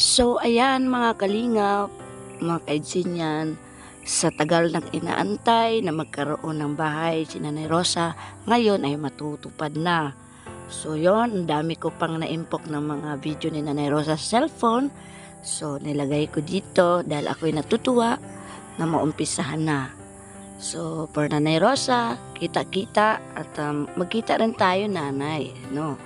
So ayan mga kalingap, mga kaidsinyan, sa tagal ng inaantay na magkaroon ng bahay si Nanay Rosa, ngayon ay matutupad na. So yon, ang dami ko pang naimpok ng mga video ni Nanay Rosa sa cellphone. So nilagay ko dito dahil ako'y natutuwa na maumpisahan na. So for Nanay Rosa, kita-kita at magkita rin tayo nanay, no?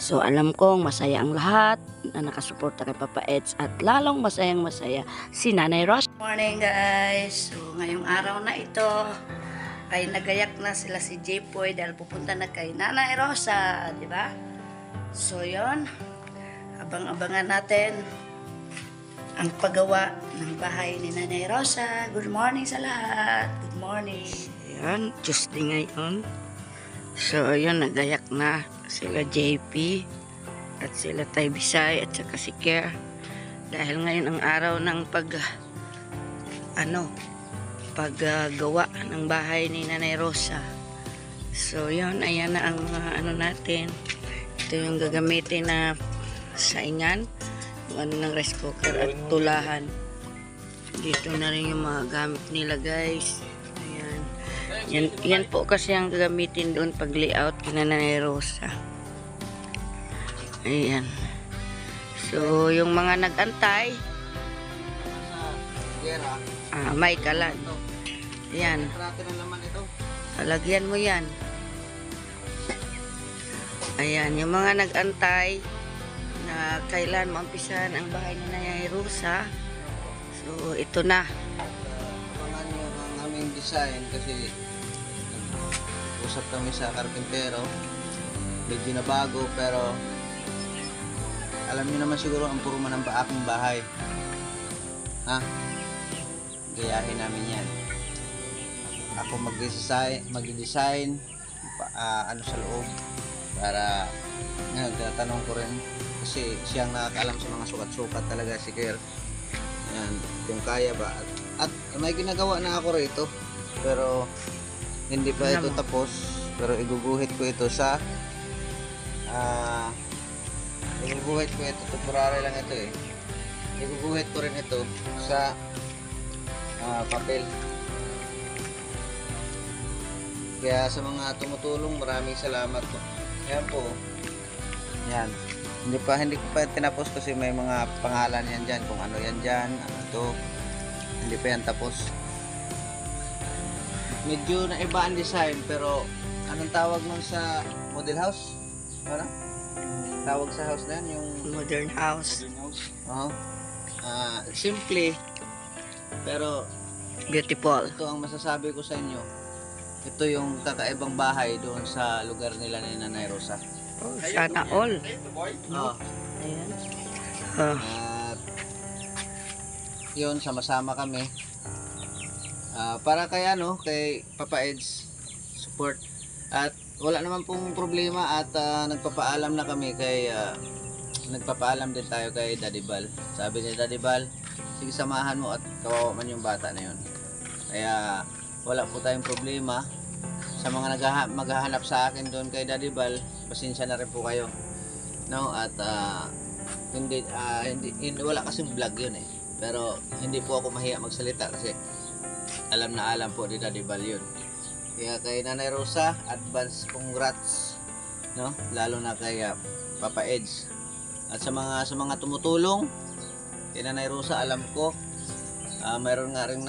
So alam kong masaya ang lahat na nakasuporta kay Papa Eds at lalong masayang masaya si Nanay Rosa. Morning guys! So ngayong araw na ito ay nagayak na sila si Jepoy dahil pupunta na kay Nanay Rosa, di ba? So yon, abang-abangan natin ang paggawa ng bahay ni Nanay Rosa. Good morning sa lahat! Good morning! Yan, Tuesday ngayon. So yun, nagayak na sila JP at sila Tay Bisay at saka si Kier dahil ngayon ang araw ng paggawa ng bahay ni Nanay Rosa. So yun, ayan na ang mga natin. Ito yung gagamitin na saingan, yung ng rice cooker at tulahan. Dito na rin yung mga gamit nila guys. Yan po kasi ang gagamitin doon pag layout kina Nanay Rosa. Ayan. So, yung mga nag-antay, may kalan. Ayan. Palagyan mo yan. Ayan, yung mga nag-antay na kailan maumpisahan ang bahay ni Nanay Rosa. So, ito na. Abangan nyo ang aming design kasi usap kami sa karpintero, medyo na bago pero alam niyo naman siguro ang purma ng aking bahay, ha? Gayahin namin yan. Ako mag-design sa loob para nagtatanong ko rin kasi siyang nakakaalam sa mga sukat-sukat talaga si Kier. Yan, kung kaya ba at may ginagawa na ako rito pero hindi pa ito tapos, pero iguguhit ko ito sa temporary lang ito eh. Iguguhit ko rin ito sa papel. Kaya sa mga tumutulong, maraming salamat po. Ayan po. Yan. Hindi ko pa tinapos kasi may mga pangalan yan dyan, kung ano yan dyan, ano to. Hindi pa yan tapos. Medyo naiba ang design pero anong tawag nun sa model house? Ano? Tawag sa house na yan, yung modern house. Oo. Simple pero Beautiful. ito ang masasabi ko sa inyo. Ito yung kakaibang bahay doon sa lugar nila ni Nanay Rosa. Oh, sana all. Oo. Ayan. At yun, sama-sama kami. Para kay Papa Eds support at wala naman pong problema at nagpapaalam na kami nagpapaalam din tayo kay Daddy Bal. Sabi ni Daddy Bal, sige samahan mo at kawawa man yung bata na yun. Kaya wala po tayong problema sa mga maghahanap sa akin doon kay Daddy Bal. Pasensya na rin po kayo, no? At hindi wala kasing vlog yun eh, pero hindi po ako mahiya magsalita kasi alam na alam po ni Daddy Bal yun. Kaya kay Nanay Rosa, advance congrats, no? Lalo na kay Papa Eds. At sa mga tumutulong kay Nanay Rosa, alam ko mayroon nga rin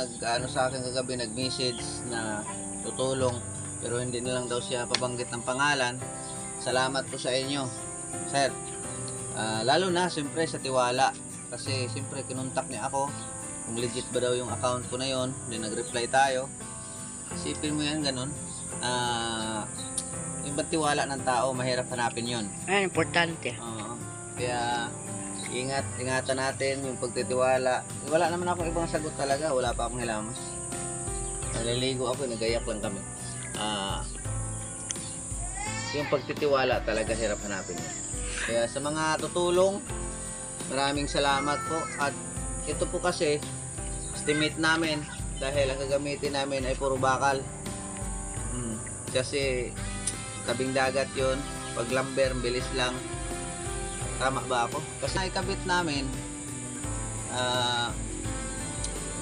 sa akin kagabi, nag-message na tutulong pero hindi na lang daw siya pabanggit ng pangalan. Salamat po sa inyo, sir. Lalo na siyempre sa tiwala kasi siyempre kinontak niya ako kung legit ba daw yung account ko na yon. Hindi nag-reply tayo. Isipin mo yan, ganun. Yung tiwala ng tao, mahirap hanapin yon. Ayan, importante. Kaya ingatan natin yung pagtitiwala. Wala naman ako ibang sagot talaga, wala pa akong hilamos. Naliligo ako, nagayak lang kami. Yung pagtitiwala talaga hirap hanapin yun. Kaya sa mga tutulong, maraming salamat po. At ito po kasi estimate namin dahil ang gagamitin namin ay puro bakal. Kasi tabing dagat yun, pag lumber bilis lang. Tama ba ako? Kasi naikabit namin ah,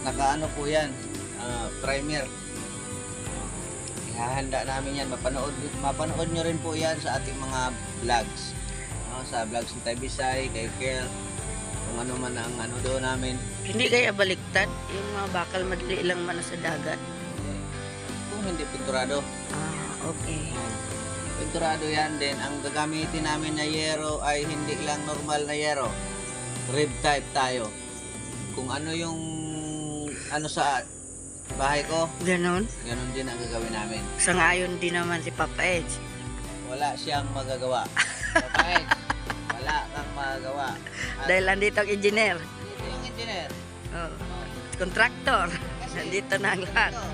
nakaano po yan, primer. Ihahanda namin yan, mapanood nyo rin po yan sa ating mga vlogs, sa vlogs ni Taybisay, kay Kel, kung ano man ang ano doon namin. Hindi kaya baliktad? Yung mga bakal madali lang man sa dagat? Kung hindi pinturado. Okay. Pinturado yan din. Ang gagamitin namin na yero ay hindi lang normal na yero. Rib type tayo. Kung ano yung ano sa bahay ko, Ganon? ganun din ang gagawin namin. Sangayon din naman si Papa Edge. Wala siyang magagawa. Kapag wala kang magagawa. At Dahil andito ang engineer. dito yung engineer. Oh. Contractor. Nandito na ang lahat. Ito.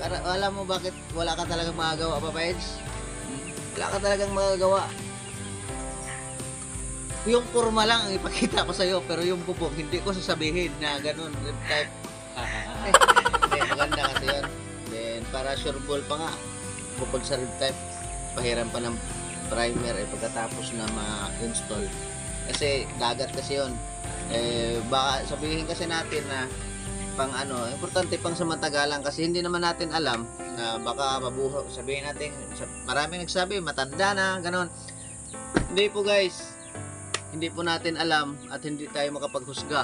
Para alam mo bakit wala ka talagang magagawa, Papa Edge? Wala ka talagang magagawa. Yung forma lang ang ipakita ko sa'yo, pero yung bubog, hindi ko sasabihin na ganun, rib type. Hindi, maganda kasi yun. Then, para sure ball pa nga, bukod sa rib type, pahiram pa ng primer pagkatapos na ma-install. Kasi dagat kasi yun. Baka sabihin kasi natin na pang ano, importante pang sa matagalan kasi hindi naman natin alam na baka mabuho. Sabihin natin, marami nagsabi, matanda na, ganon. Hindi po guys, hindi po natin alam at hindi tayo makapaghusga.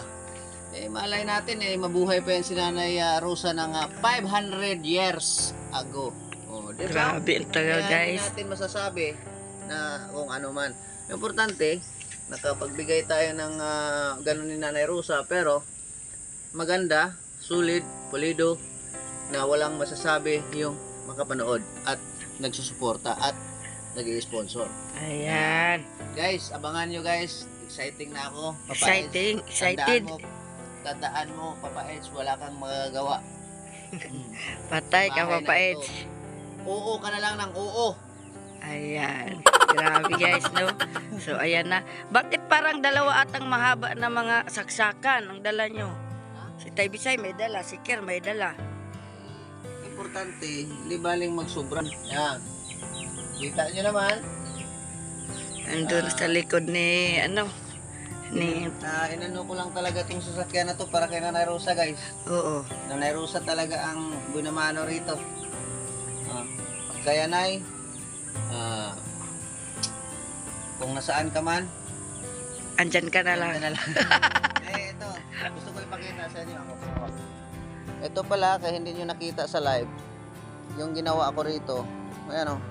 Malay natin mabuhay pa yan si Nanay Rosa ng 500 years ago. Diba? Grabe ang tagal, Kaya guys. hindi natin masasabi na kung ano man. Importante, nakapagbigay tayo ng ganon ni Nanay Rosa, pero maganda, sulit, pulido, na walang masasabi yung makapanood at nagsusuporta at nag-i-sponsor. Ayan. Guys, abangan nyo guys. Exciting na ako. Papa Exciting. Eds, Excited. Tandaan mo, Papa Eds, wala kang magagawa. Patay ka, Bahay Papa na Edge. ito. Oo ka na lang ng oo. Ayan. Grabe guys, no? So, ayan na. Bakit parang dalawa atang mahaba na mga saksakan ang dala nyo? Si Taybisay may dala, si Ker may dala. Importante, libaling magsubran. Yan. Kita nyo naman. Andun sa likod ni, ni, Inano ko lang talaga itong sasakyan na to para kay Nanay Rosa guys. oo. Nanay Rosa talaga ang binamano rito. Kaya Nay, kung nasaan ka man, Andyan ka na lang. andyan na lang. Ito, gusto ko ipakita sa inyo. Ito pala, kaya hindi nyo nakita sa live, yung ginawa ko rito. Ayan o,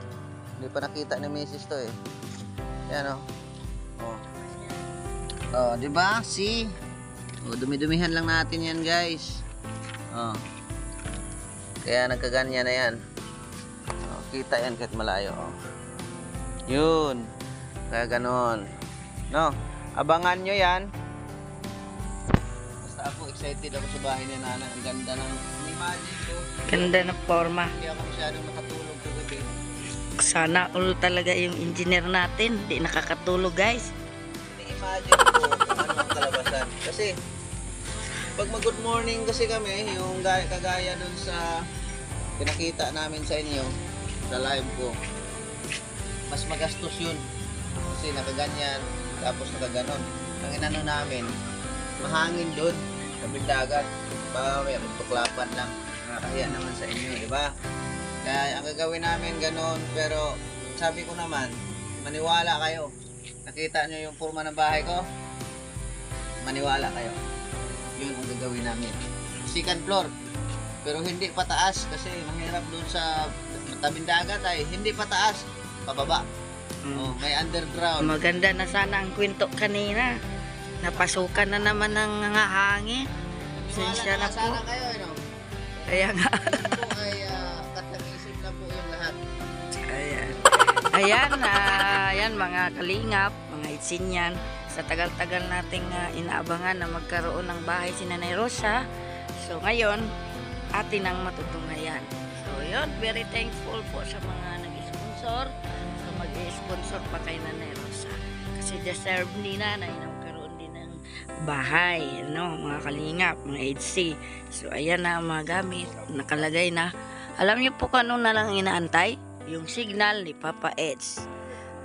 hindi pa nakita ni Mrs. to eh. Ayan o. Di ba? See? Dumi-dumihan lang natin yan guys. Kaya nagkaganyan na yan. Kita yan kahit malayo. Yun. Kaya ganon. No? Abangan nyo yan. Basta ako excited ako sa bahay ni Nana. Ang ganda ng imagine ko. Ganda ng forma. Hindi ako masyadong nakatulog kagabi. Sana all talaga yung engineer natin. Di nakakatulog guys. Imagine ko kung ano ang kalabasan. Kasi pag mag-good morning kasi kami, yung kagaya dun sa pinakita namin sa inyo sa live ko, mas magastos yun. Kasi nakaganyan, tapos nakaganon. Ang inano namin, mahangin dun, kabing dagat. May magtuklapan lang. Nakakahiya naman sa inyo, di ba? Kaya ang gagawin namin ganon, pero sabi ko naman, maniwala kayo. Nakita nyo yung forma ng bahay ko? Maniwala kayo. Yun ang gagawin namin. Second floor. Pero hindi pataas kasi mahirap doon sa tabing dagat ay hindi pataas. Pababa. May underground. Maganda na sana ang kwento kanina. Napasukan na naman ng nga hangin. Sensya na po. Sana kayo, ano? Kaya nga. Ito ay katag-isip na po yung lahat. Ayan. Ayan mga kalingap, mga itsinyan. Sa tagal-tagal nating inaabangan na magkaroon ng bahay si Nanay Rosa. So ngayon, atin ang matutungayan. So yun, very thankful po sa mga nag-sponsor. So mag-sponsor pa kay Nanay Rosa. Kasi deserve ni Nanay na magkaroon din ng bahay. Mga kalingap, mga HC. So ayan na ang mga gamit. Nakalagay na. Alam niyo po kung ano na lang inaantay? Yung signal ni Papa Edge.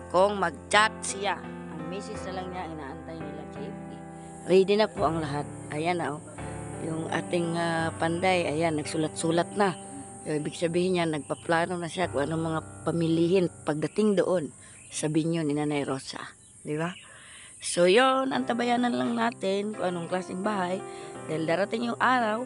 Kung mag-chat siya, ang message na lang niya inaantay nila JP. ready na po ang lahat. Ayan na, oh. Yung ating panday, ayan, nagsulat-sulat na. Ibig sabihin niya, nagpaplano na siya kung anong mga pamilihin pagdating doon sa binyo ni Nanay Rosa. Di ba? So, yun, antabayanan lang natin kung anong klaseng bahay. Dahil darating yung araw,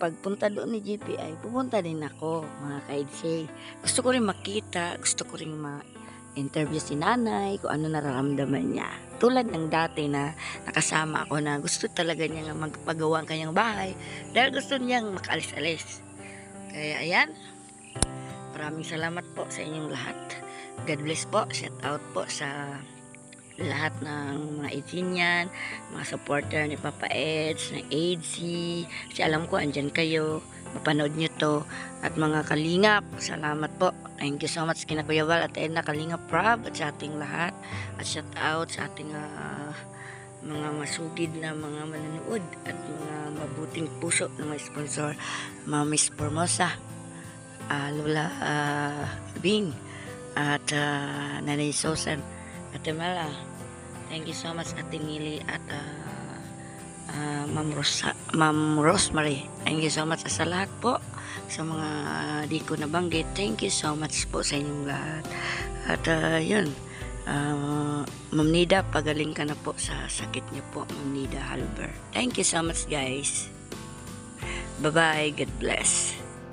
pagpunta doon ni GP ay pupunta din ako, mga kaidse. Gusto ko rin makita, gusto ko rin ma-interview si nanay, kung ano nararamdaman niya. Tulad ng dati na nakasama ako na gusto talaga niya nga magpagawa ang kanyang bahay dahil gusto niyang makaalis-alis. Kaya ayan, maraming salamat po sa inyong lahat. God bless po, shout out po sa lahat ng mga Edsinyan, mga supporter ni Papa Eds, ng Edsi. Kasi alam ko, andyan kayo, mapanood nyo to. At mga kalingap, salamat po. Thank you so much kina Kuya Val at Edna Kalingap Prab at sa ating lahat. At shout out sa ating mga masugid na mga manonood at mga mabuting puso ng mga sponsor. Miss Formosa, Lola Bing, at Nanay Susan, Ate Mala. Thank you so much Ate Nili at Ma'am Rosemary. Thank you so much sa lahat po. Sa mga di ko nabanggit, thank you so much po sa inyong lahat. At yun, Ma'am Nida, pagaling ka na po sa sakit niyo po, Ma'am Nida Halber. Thank you so much guys. Bye-bye. God bless.